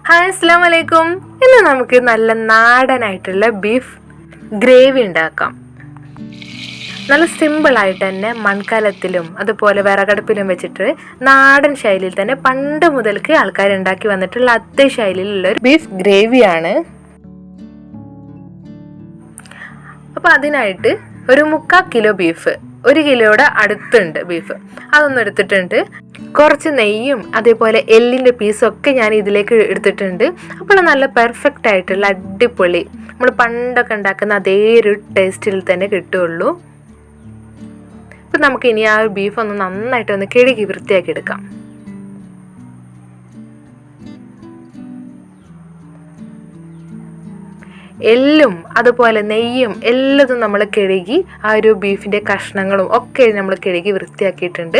Hi അസ്സലാമു അലൈക്കും. ഇന്ന് നമുക്ക് നല്ല നാടനായിട്ടുള്ള ബീഫ് ഗ്രേവി ഉണ്ടാക്കാം. നല്ല സിമ്പിളായിട്ട് തന്നെ മൺകലത്തിലും അതുപോലെ വിറകടുപ്പിലും വെച്ചിട്ട് നാടൻ ശൈലിയിൽ തന്നെ പണ്ട് മുതൽക്ക് ആൾക്കാർ ഉണ്ടാക്കി വന്നിട്ടുള്ള അതേ ശൈലിയിലുള്ള ഒരു ബീഫ് ഗ്രേവിയാണ്. അപ്പോൾ അതിനായിട്ട് ഒരു 3/4 കിലോ ബീഫ്, 1 കിലോയുടെ അടുത്തുണ്ട് ബീഫ്, അതൊന്നും എടുത്തിട്ടുണ്ട്. കുറച്ച് നെയ്യും അതേപോലെ എല്ലിൻ്റെ പീസൊക്കെ ഞാൻ ഇതിലേക്ക് എടുത്തിട്ടുണ്ട്. അപ്പോൾ നല്ല പെർഫെക്റ്റ് ആയിട്ടുള്ള അടിപൊളി നമ്മൾ പണ്ടൊക്കെ ഉണ്ടാക്കുന്ന അതേ ഒരു ടേസ്റ്റിൽ തന്നെ കിട്ടുകയുള്ളൂ. ഇപ്പം നമുക്ക് ഇനി ആ ഒരു ബീഫ് ഒന്ന് നന്നായിട്ടൊന്ന് കഴുകി വൃത്തിയാക്കി എടുക്കാം. എല്ലും അതുപോലെ നെയ്യും എല്ലാതും നമ്മൾ കഴുകി ആ ഒരു ബീഫിൻ്റെ കഷ്ണങ്ങളും ഒക്കെ നമ്മൾ കഴുകി വൃത്തിയാക്കിയിട്ടുണ്ട്.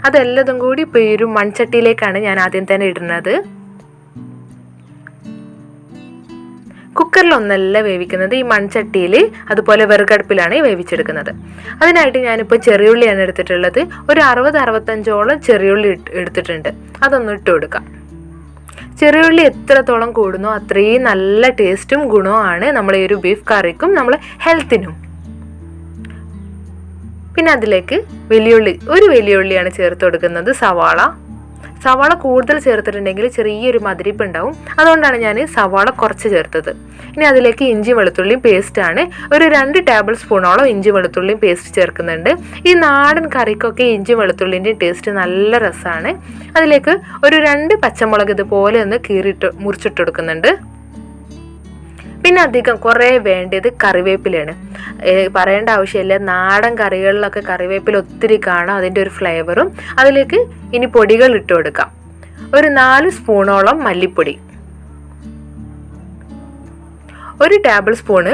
അതെല്ലതും കൂടി ഇപ്പോൾ ഈ ഒരു മൺചട്ടിയിലേക്കാണ് ഞാൻ ആദ്യം തന്നെ ഇടുന്നത്. കുക്കറിലൊന്നല്ല വേവിക്കുന്നത്, ഈ മൺചട്ടിയിൽ അതുപോലെ വിറകടുപ്പിലാണ് വേവിച്ചെടുക്കുന്നത്. അതിനായിട്ട് ഞാനിപ്പോൾ ചെറിയുള്ളിയാണ് എടുത്തിട്ടുള്ളത്. ഒരു 60-65ഓളം ചെറിയുള്ളി എടുത്തിട്ടുണ്ട്. അതൊന്ന് ഇട്ട് കൊടുക്കാം. ചെറിയുള്ളി എത്രത്തോളം കൂടുന്നോ അത്രയും നല്ല ടേസ്റ്റും ഗുണവുമാണ് നമ്മളെ ഈ ഒരു ബീഫ് കറിക്കും നമ്മളെ ഹെൽത്തിനും. പിന്നെ അതിലേക്ക് ഒരു വലിയ ഉള്ളിയാണ് ചേർത്ത് കൊടുക്കുന്നത്. സവാള കൂടുതൽ ചേർത്തിട്ടുണ്ടെങ്കിൽ ചെറിയൊരു മധുരിപ്പ് ഉണ്ടാവും, അതുകൊണ്ടാണ് ഞാൻ സവാള കുറച്ച് ചേർത്തത്. ഇനി അതിലേക്ക് ഇഞ്ചി വെളുത്തുള്ളിയും പേസ്റ്റാണ്. ഒരു 2 ടേബിൾ സ്പൂണോളം ഇഞ്ചി വെളുത്തുള്ളിയും പേസ്റ്റ് ചേർക്കുന്നുണ്ട്. ഈ നാടൻ കറിക്കൊക്കെ ഇഞ്ചി വെളുത്തുള്ളിൻ്റെ ടേസ്റ്റ് നല്ല രസമാണ്. അതിലേക്ക് ഒരു 2 പച്ചമുളക് ഇതുപോലെ ഒന്ന് മുറിച്ചിട്ട് കൊടുക്കുന്നുണ്ട്. പിന്നെ അധികം കുറേ വേണ്ടത് കറിവേപ്പിലയാണ്. പറയേണ്ട ആവശ്യമില്ല, നാടൻ കറികളിലൊക്കെ കറിവേപ്പില ഒത്തിരി കാണാം, അതിൻ്റെ ഒരു ഫ്ലേവറും. അതിലേക്ക് ഇനി പൊടികൾ ഇട്ട് കൊടുക്കാം. ഒരു 4 സ്പൂണോളം മല്ലിപ്പൊടി, 1 ടേബിൾ സ്പൂണ്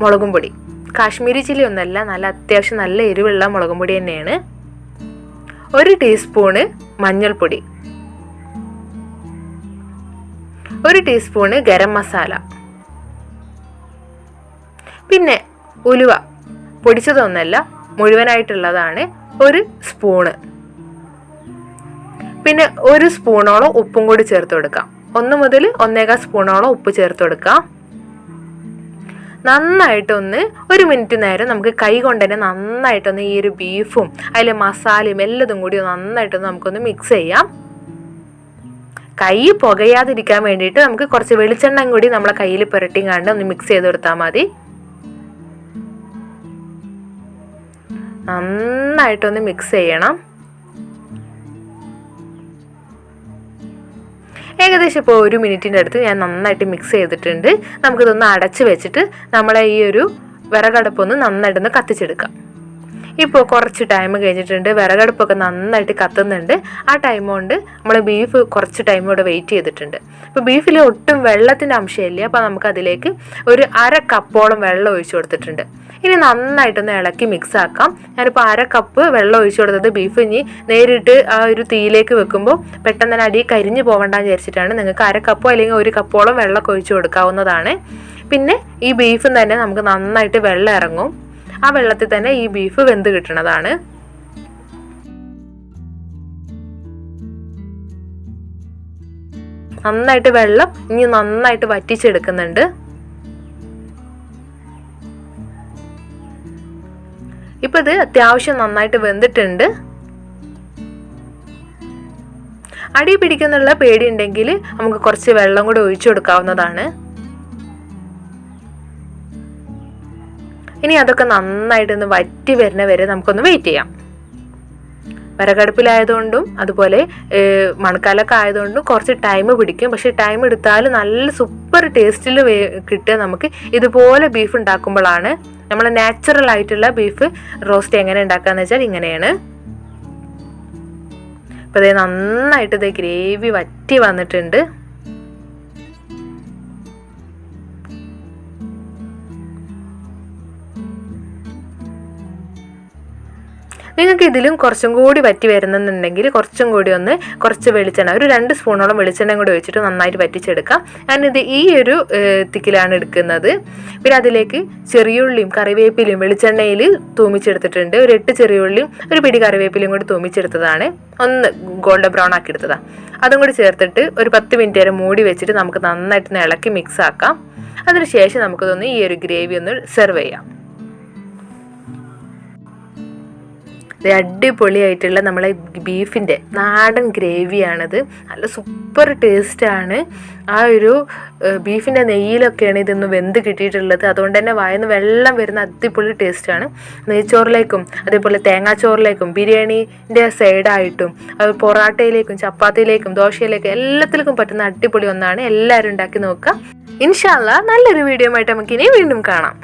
മുളകും പൊടി. കാശ്മീരി ചില്ലി ഒന്നല്ല, നല്ല അത്യാവശ്യം നല്ല എരിവുള്ള മുളകും പൊടി തന്നെയാണ്. 1 ടീസ്പൂണ് മഞ്ഞൾപ്പൊടി, 1 ടീസ്പൂണ് ഗരം മസാല, പിന്നെ ഉലുവ പൊടിച്ചതൊന്നല്ല മുഴുവനായിട്ടുള്ളതാണ് 1 സ്പൂണ്. പിന്നെ 1 സ്പൂണോളം ഉപ്പും കൂടി ചേർത്ത് കൊടുക്കാം. 1 മുതൽ 1.25 സ്പൂണോളം ഉപ്പ് ചേർത്ത് കൊടുക്കാം. നന്നായിട്ടൊന്ന് 1 മിനിറ്റ് നേരം നമുക്ക് കൈ കൊണ്ട് തന്നെ നന്നായിട്ടൊന്ന് ഈ ഒരു ബീഫും അതിലെ മസാലയും എല്ലാതും കൂടി നന്നായിട്ടൊന്ന് നമുക്കൊന്ന് മിക്സ് ചെയ്യാം. കൈ പുകയാതിരിക്കാൻ വേണ്ടിയിട്ട് നമുക്ക് കുറച്ച് വെളിച്ചെണ്ണ കൂടി നമ്മളെ കയ്യിൽ പുരട്ടിങ്ങാണ്ട് ഒന്ന് മിക്സ് ചെയ്ത് കൊടുത്താൽ മതി. നന്നായിട്ടൊന്ന് മിക്സ് ചെയ്യണം. ഏകദേശം ഇപ്പോൾ 1 മിനിറ്റിൻ്റെ അടുത്ത് ഞാൻ നന്നായിട്ട് മിക്സ് ചെയ്തിട്ടുണ്ട്. നമുക്കിതൊന്ന് അടച്ച് വെച്ചിട്ട് നമ്മളെ ഈ ഒരു വിറകടുപ്പൊന്ന് നന്നായിട്ടൊന്ന് കത്തിച്ചെടുക്കാം. ഇപ്പോൾ കുറച്ച് ടൈം കഴിഞ്ഞിട്ടുണ്ട്, വിറകടുപ്പൊക്കെ നന്നായിട്ട് കത്തുന്നുണ്ട്. ആ ടൈം കൊണ്ട് നമ്മൾ ബീഫ് കുറച്ച് ടൈം കൂടെ വെയിറ്റ് ചെയ്തിട്ടുണ്ട്. ഇപ്പോൾ ബീഫിൽ ഒട്ടും വെള്ളത്തിൻ്റെ അംശമില്ല, അപ്പോൾ നമുക്കതിലേക്ക് ഒരു 1/2 കപ്പോളം വെള്ളം ഒഴിച്ചു കൊടുത്തിട്ടുണ്ട്. ഇനി നന്നായിട്ടൊന്ന് ഇളക്കി മിക്സ് ആക്കാം. ഞാനിപ്പോൾ 1/2 കപ്പ് വെള്ളം ഒഴിച്ചു കൊടുത്തത് ബീഫ് ഇനി നേരിട്ട് ആ ഒരു തീയിലേക്ക് വെക്കുമ്പോൾ പെട്ടെന്ന് തന്നെ അടി കരിഞ്ഞു പോകണ്ടെന്ന് വിചാരിച്ചിട്ടാണ്. നിങ്ങൾക്ക് 1/2 കപ്പോ അല്ലെങ്കിൽ 1 കപ്പോളം വെള്ളമൊക്കെ ഒഴിച്ചു കൊടുക്കാവുന്നതാണ്. പിന്നെ ഈ ബീഫിൽ തന്നെ നമുക്ക് നന്നായിട്ട് വെള്ളം ഇറങ്ങും. ആ വെള്ളത്തിൽ തന്നെ ഈ ബീഫ് വെന്ത് കിട്ടുന്നതാണ്. നന്നായിട്ട് വെള്ളം ഇനി നന്നായിട്ട് വറ്റിച്ചെടുക്കുന്നുണ്ട്. ഇപ്പം ഇത് അത്യാവശ്യം നന്നായിട്ട് വെന്തിട്ടുണ്ട്. അടി പിടിക്കുന്നുള്ള പേടിയുണ്ടെങ്കിൽ നമുക്ക് കുറച്ച് വെള്ളം കൂടി ഒഴിച്ചു കൊടുക്കാവുന്നതാണ്. ഇനി അതൊക്കെ നന്നായിട്ടൊന്ന് വറ്റി വരുന്ന വരെ നമുക്കൊന്ന് വെയിറ്റ് ചെയ്യാം. വിറകടുപ്പിലായതുകൊണ്ടും അതുപോലെ മൺകലൊക്കെ ആയതുകൊണ്ടും കുറച്ച് ടൈം പിടിക്കും. പക്ഷേ ടൈം എടുത്താൽ നല്ല സൂപ്പർ ടേസ്റ്റിൽ കിട്ടുക നമുക്ക് ഇതുപോലെ ബീഫ് ഉണ്ടാക്കുമ്പോഴാണ്. നമ്മൾ നാച്ചുറൽ ആയിട്ടുള്ള ബീഫ് റോസ്റ്റ് എങ്ങനെ ഉണ്ടാക്കാന്ന് വെച്ചാൽ ഇങ്ങനെയാണ്. അപ്പോൾ ഇത് നന്നായിട്ട് ഇത് ഗ്രേവി വറ്റി വന്നിട്ടുണ്ട്. നിങ്ങൾക്ക് ഇതിലും കുറച്ചും കൂടി വറ്റി വരുന്നുണ്ടെങ്കിൽ കുറച്ച് വെളിച്ചെണ്ണ, ഒരു 2 സ്പൂണോളം വെളിച്ചെണ്ണയും കൂടി ഒഴിച്ചിട്ട് നന്നായിട്ട് വറ്റിച്ചെടുക്കാം. ഞാനിത് ഈ ഒരു തിക്കിലാണ് എടുക്കുന്നത്. പിന്നെ അതിലേക്ക് ചെറിയുള്ളിയും കറിവേപ്പിലയും വെളിച്ചെണ്ണയിൽ തൂമിച്ചെടുത്തിട്ടുണ്ട്. ഒരു 8 ചെറിയുള്ളിയും ഒരു പിടി കറിവേപ്പിലയും കൂടി തൂമിച്ചെടുത്തതാണ്. ഒന്ന് ഗോൾഡൻ ബ്രൗൺ ആക്കി എടുത്തതാണ്. അതും കൂടി ചേർത്തിട്ട് ഒരു 10 മിനിറ്റ് വരെ മൂടി വെച്ചിട്ട് നമുക്ക് നന്നായിട്ട് ഇളക്കി മിക്സ് ആക്കാം. അതിനുശേഷം നമുക്കിതൊന്ന് ഈ ഒരു ഗ്രേവി ഒന്ന് സെർവ് ചെയ്യാം. അടിപൊളിയായിട്ടുള്ള നമ്മളെ ബീഫിൻ്റെ നാടൻ ഗ്രേവിയാണിത്. നല്ല സൂപ്പർ ടേസ്റ്റാണ്. ആ ഒരു ബീഫിൻ്റെ നെയ്യിലൊക്കെയാണ് ഇതൊന്ന് വെന്ത് കിട്ടിയിട്ടുള്ളത്. അതുകൊണ്ട് തന്നെ വായന്ന് വെള്ളം വരുന്ന അടിപൊളി ടേസ്റ്റാണ്. നെയ്ച്ചോറിലേക്കും അതേപോലെ തേങ്ങാച്ചോറിലേക്കും ബിരിയാണീൻ്റെ സൈഡായിട്ടും പൊറാട്ടയിലേക്കും ചപ്പാത്തിയിലേക്കും ദോശയിലേക്കും എല്ലാത്തിലേക്കും പറ്റുന്ന അടിപൊളി ഒന്നാണ്. എല്ലാവരും ഉണ്ടാക്കി നോക്കുക. ഇൻഷാ അല്ലാഹ് നല്ലൊരു വീഡിയോ ആയിട്ട് നമുക്കിനി വീണ്ടും കാണാം.